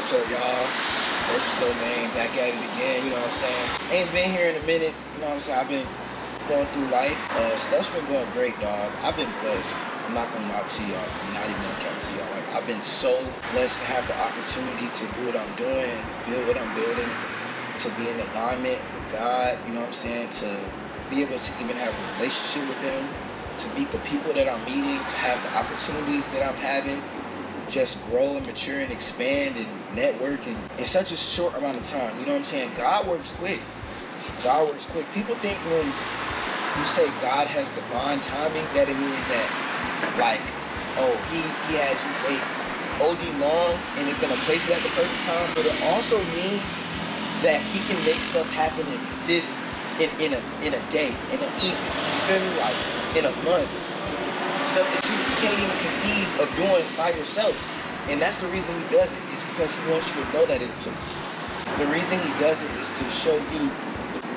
What's up, y'all? This is Domain, back at it again, you know what I'm saying? Ain't been here in a minute, you know what I'm saying? I've been going through life. Stuff's been going great, dog. I've been blessed. I'm not gonna lie to y'all. I'm not even gonna count to y'all. Like, I've been so blessed to have the opportunity to do what I'm doing, build what I'm building, to be in alignment with God, you know what I'm saying? To be able to even have a relationship with Him, to meet the people that I'm meeting, to have the opportunities that I'm having, just grow and mature and expand and network in such a short amount of time. You know what I'm saying? God works quick. God works quick. People think when you say God has divine timing that it means that, like, oh, he has you wait OD long and it's gonna place it at the perfect time. But it also means that He can make stuff happen in a day, in an evening. You feel me? Like in a month. Stuff that you can't even conceive of doing by yourself. And that's the reason He does it. It's because He wants you to know that it's Him. The reason He does it is to show you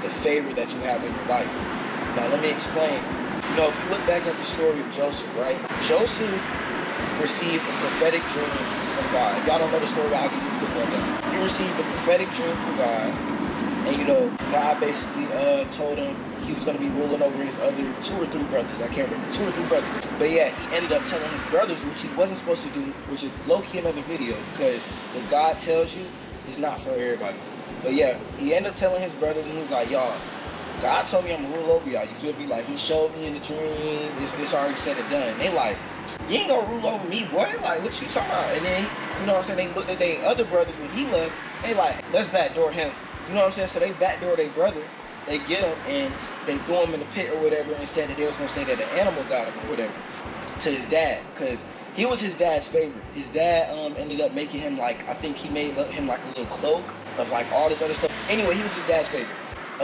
the favor that you have in your life. Now let me explain. You know, if you look back at the story of Joseph, right? Joseph received a prophetic dream from God. If y'all don't know the story, I'll give you a quick rundown. He received a prophetic dream from God. And you know, God basically told him he was going to be ruling over his other 2 or 3 brothers. I can't remember, 2 or 3 brothers. But yeah, he ended up telling his brothers, which he wasn't supposed to do, which is low-key another video, because what God tells you is not for everybody. But yeah, he ended up telling his brothers, and he's like, y'all, God told me I'm going to rule over y'all. You feel me? Like, He showed me in the dream. It's already said and done. And they like, you ain't going to rule over me, boy. Like, what you talking about? And then, you know what I'm saying, they looked at their other brothers when he left. They like, let's backdoor him. You know what I'm saying? So they backdoor their brother. They get him and they threw him in the pit or whatever and said that they was going to say that the animal got him or whatever to his dad, because he was his dad's favorite. His dad ended up making him, like, I think he made him like a little cloak of like all this other stuff. Anyway, he was his dad's favorite.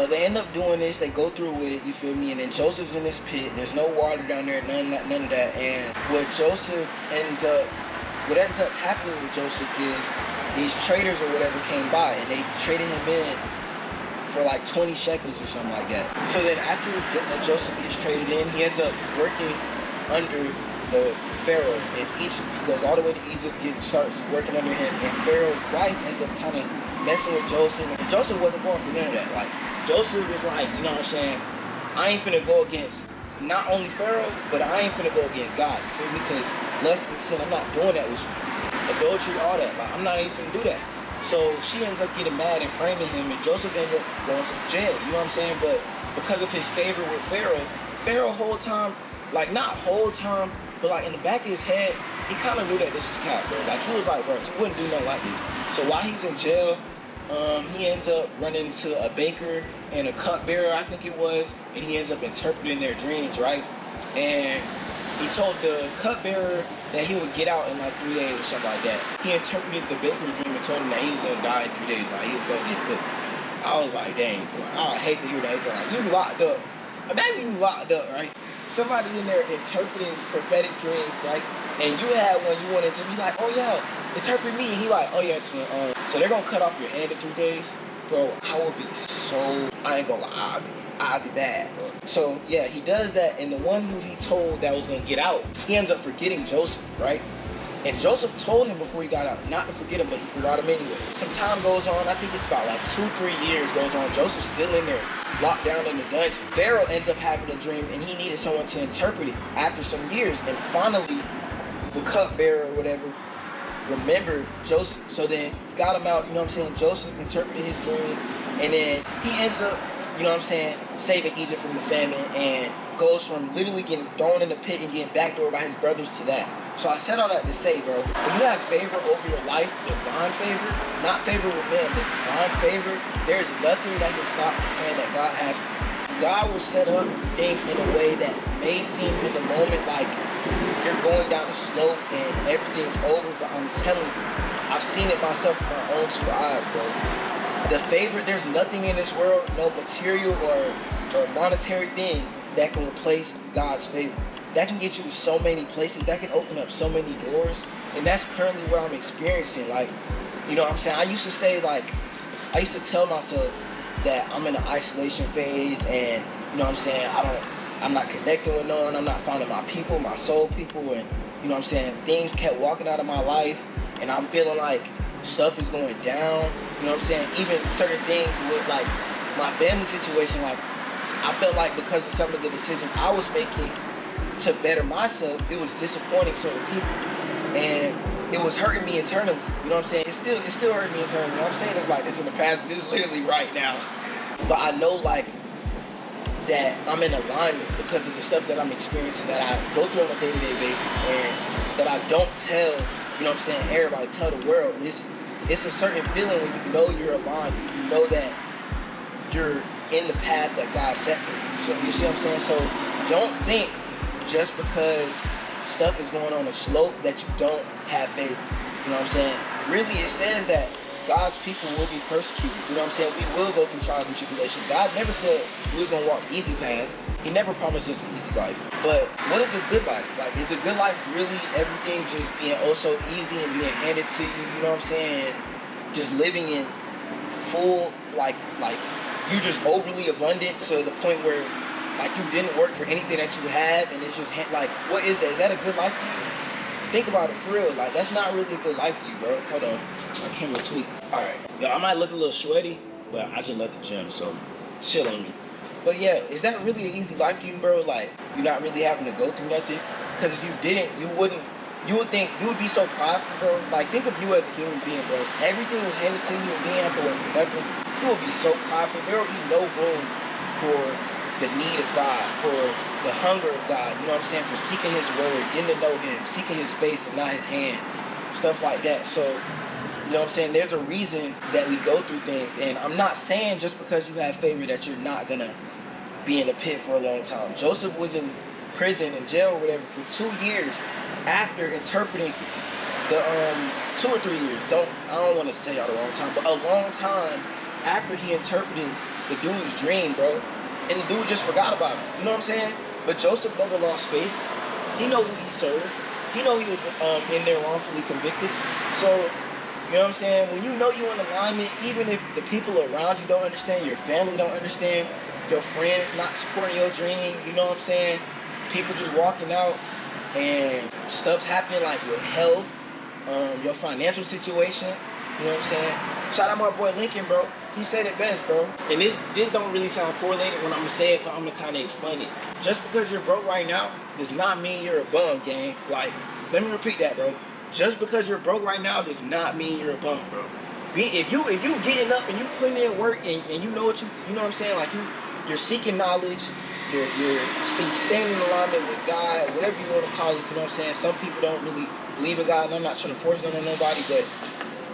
They end up doing this. They go through with it, you feel me? And then Joseph's in this pit. There's no water down there, none of that. And what ends up happening with Joseph is these traders or whatever came by and they traded him in for like 20 shekels or something like that. So then after Joseph gets traded in, he ends up working under the Pharaoh in Egypt. He goes all the way to Egypt, starts working under him, and Pharaoh's wife ends up kind of messing with Joseph. And Joseph wasn't going for none of that. Like, Joseph was like, you know what I'm saying, I ain't finna go against not only Pharaoh, but I ain't finna go against God. You feel me? Because lust and sin, I'm not doing that with you. Adultery, all that. Like, I'm not even finna do that. So she ends up getting mad and framing him, and Joseph ends up going to jail. You know what I'm saying? But because of his favor with Pharaoh whole time, like not whole time, but like in the back of his head, he kind of knew that this was cap, bro. Like he was like, bro, he wouldn't do nothing like this. So while he's in jail, he ends up running into a baker and a cupbearer, I think it was, and he ends up interpreting their dreams, right? And he told the cupbearer that he would get out in like 3 days or something like that. He interpreted the baker's dream and told him that he was gonna die in 3 days, like he was gonna get cooked. I was like, dang, I hate to hear that. He's like, you locked up. Imagine you locked up, right? Somebody in there interpreting prophetic dreams, right? And you had one you wanted to be like, oh yeah, interpret me. And he like, oh yeah, twin. So they're gonna cut off your hand in 3 days, bro. I would be so, I ain't gonna lie, I'd be mad, bro. So yeah, he does that, and the one who he told that was gonna get out, he ends up forgetting Joseph, right? And Joseph told him before he got out not to forget him, but he forgot him anyway. Some time goes on, I think it's about like 2-3 years goes on. Joseph's still in there, locked down in the dungeon. Pharaoh ends up having a dream, and he needed someone to interpret it after some years. And finally, the cupbearer or whatever remembered Joseph. So then he got him out, you know what I'm saying? Joseph interpreted his dream, and then he ends up, you know what I'm saying, saving Egypt from the famine, and goes from literally getting thrown in the pit and getting backdoored by his brothers to that. So I said all that to say, bro, when you have favor over your life, divine favor, not favor with men, but divine favor, there's nothing that can stop the plan that God has for you. God will set up things in a way that may seem in the moment like you're going down a slope and everything's over, but I'm telling you, I've seen it myself with my own 2 eyes, bro. The favor, there's nothing in this world, no material or monetary thing that can replace God's favor. That can get you to so many places, that can open up so many doors, and that's currently what I'm experiencing. Like, you know what I'm saying? I used to tell myself that I'm in an isolation phase, and you know what I'm saying, I'm not connecting with no one, I'm not finding my people, my soul people, and you know what I'm saying, things kept walking out of my life, and I'm feeling like stuff is going down, you know what I'm saying? Even certain things with like my family situation, like I felt like because of some of the decisions I was making to better myself, it was disappointing certain people. And it was hurting me internally, you know what I'm saying? It's still hurting me internally. You know what I'm saying? It's like this in the past, but this is literally right now. But I know like that I'm in alignment because of the stuff that I'm experiencing, that I go through on a day-to-day basis, and that I don't tell, you know what I'm saying, everybody, tell the world. It's a certain feeling when you know you're aligned, you know that you're in the path that God set for you. So you see what I'm saying? So don't think just because stuff is going on a slope that you don't have faith. You know what I'm saying? Really, it says that God's people will be persecuted. You know what I'm saying? We will go through trials and tribulations. God never said we was going to walk easy path. He never promised us an easy life. But what is a good life? Like, is a good life really everything just being oh so easy and being handed to you? You know what I'm saying? Just living in full, like you just overly abundant to the point where like you didn't work for anything that you have, and it's just like, what is that? Is that a good life for you? Think about it for real. Like, that's not really a good life for you, bro. Hold on. I can't retweet. Alright. Yo, I might look a little sweaty, but I just left the gym, so chill on me. But yeah, is that really an easy life for you, bro? Like, you're not really having to go through nothing? Because if you didn't, you would think, you would be so prideful, bro. Like, think of you as a human being, bro. Everything was handed to you and you didn't have to work for nothing. You would be so prideful. There would be no room for the need of God, for the hunger of God, you know what I'm saying? For seeking his word, getting to know him, seeking his face and not his hand, stuff like that. So, you know what I'm saying? There's a reason that we go through things. And I'm not saying just because you have favor that you're not going to be in the pit for a long time. Joseph was in prison, in jail or whatever, for 2 years after interpreting the 2 or 3 years. I don't want to tell y'all the wrong time, but a long time after he interpreted the dude's dream, bro. And the dude just forgot about it. You know what I'm saying? But Joseph never lost faith. He know who he served. He know he was in there wrongfully convicted. So, you know what I'm saying? When you know you're in alignment, even if the people around you don't understand, your family don't understand, your friends not supporting your dream, you know what I'm saying? People just walking out and stuff's happening like with health, your financial situation, you know what I'm saying? Shout out my boy Lincoln, bro. He said it best, bro. And this don't really sound correlated when I'm gonna say it, but I'm gonna kind of explain it. Just because you're broke right now does not mean you're a bum, gang. Like, let me repeat that, bro. Just because you're broke right now does not mean you're a bum, bro. If you getting up and you putting in work and you know what you know what I'm saying? Like you're seeking knowledge, you're staying in alignment with God, whatever you want to call it. You know what I'm saying? Some people don't really believe in God, and I'm not trying to force that on nobody, but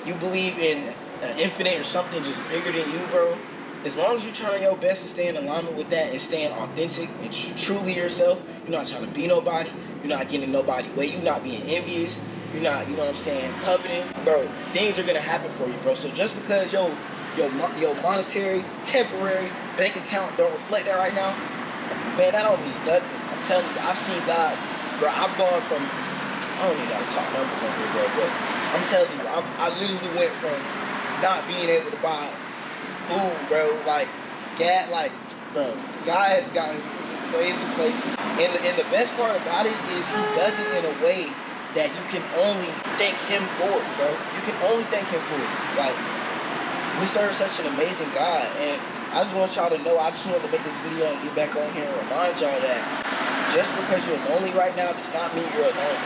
you believe in infinite or something just bigger than you, bro. As long as you're trying your best to stay in alignment with that and staying authentic and truly yourself, you're not trying to be nobody, you're not getting in nobody's way, you're not being envious, you're not, you know what I'm saying, coveting, bro, things are gonna happen for you, bro. So just because your monetary, temporary bank account don't reflect that right now, man, that don't mean nothing. I'm telling you, I've seen God, bro. I've gone from, I don't even gotta talk numbers on here, bro, but I'm telling you, I literally went from not being able to buy food, bro, like, bro, God has gotten crazy places. And the best part about it is he does it in a way that you can only thank him for it, bro. You can only thank him for it. Like, we serve such an amazing God, and I just want y'all to know, I just wanted to make this video and get back on here and remind y'all that just because you're lonely right now does not mean you're alone.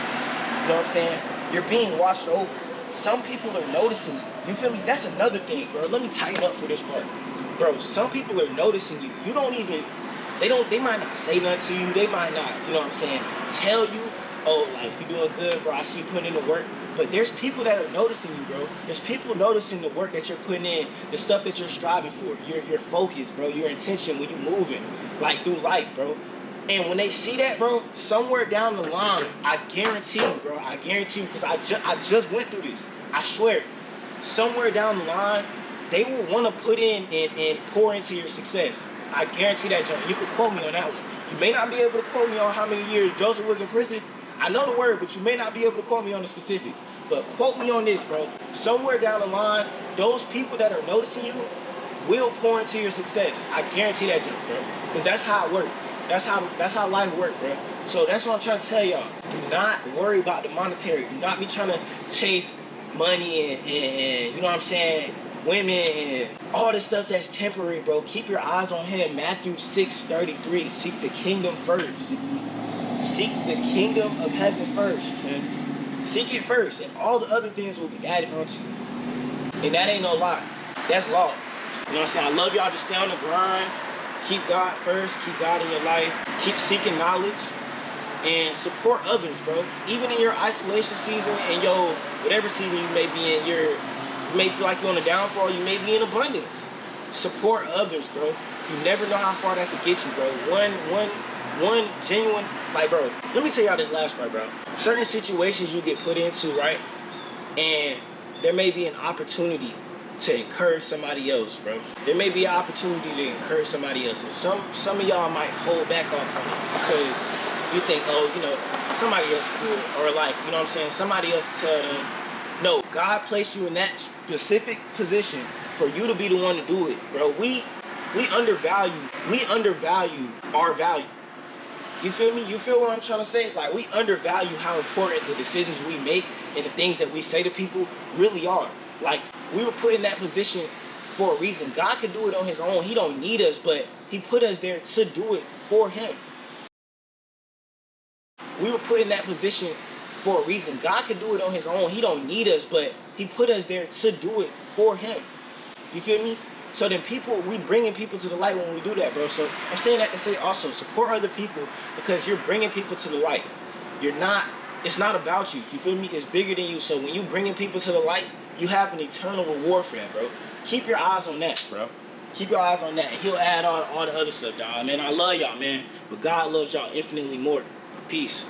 You know what I'm saying? You're being watched over. Some people are noticing you. You feel me? That's another thing, bro. Let me tighten up for this part. Bro, some people are noticing you. You don't even, they might not say nothing to you. They might not, you know what I'm saying, tell you, oh, like, you doing good, bro. I see you putting in the work. But there's people that are noticing you, bro. There's people noticing the work that you're putting in, the stuff that you're striving for, your focus, bro, your intention when you're moving, like, through life, bro. And when they see that, bro, somewhere down the line, I guarantee you, bro, because I just went through this. I swear, somewhere down the line, they will want to put in and pour into your success. I guarantee that, John. You can quote me on that one. You may not be able to quote me on how many years Joseph was in prison. I know the word, but you may not be able to quote me on the specifics. But quote me on this, bro. Somewhere down the line, those people that are noticing you will pour into your success. I guarantee that, John, bro. Because that's how it works. That's how life works, bro. So that's what I'm trying to tell y'all. Do not worry about the monetary. Do not be trying to chase money and you know what I'm saying, women and all the stuff that's temporary, bro. Keep your eyes on him. Matthew 6:33. Seek the kingdom first. Seek the kingdom of heaven first, man. Seek it first, and all the other things will be added onto you. And that ain't no lie. That's law. You know what I'm saying? I love y'all. Just stay on the grind. Keep God first. Keep God in your life. Keep seeking knowledge. And support others, bro. Even in your isolation season and your whatever season you may be in, you may feel like you're on a downfall. You may be in abundance. Support others, bro. You never know how far that could get you, bro. One genuine, like, bro. Let me tell y'all this last part, bro. Certain situations you get put into, right? And there may be an opportunity to encourage somebody else, bro. There may be an opportunity to encourage somebody else. And some of y'all might hold back off of it because you think, oh, you know, somebody else will do it. Or like, you know what I'm saying, somebody else tell them. No, God placed you in that specific position for you to be the one to do it, bro. We undervalue our value. You feel me? You feel what I'm trying to say? Like, we undervalue how important the decisions we make and the things that we say to people really are. Like, we were put in that position for a reason. God could do it on his own. He don't need us, but he put us there to do it for him. We were put in that position for a reason. God could do it on his own. He don't need us, but he put us there to do it for him. You feel me? So then we bringing people to the light when we do that, bro. So I'm saying that to say also, support other people because you're bringing people to the light. It's not about you. You feel me? It's bigger than you. So when you bringing people to the light, you have an eternal reward for that, bro. Keep your eyes on that, bro. Keep your eyes on that. And he'll add all the other stuff, dog. Man, I love y'all, man. But God loves y'all infinitely more. Peace.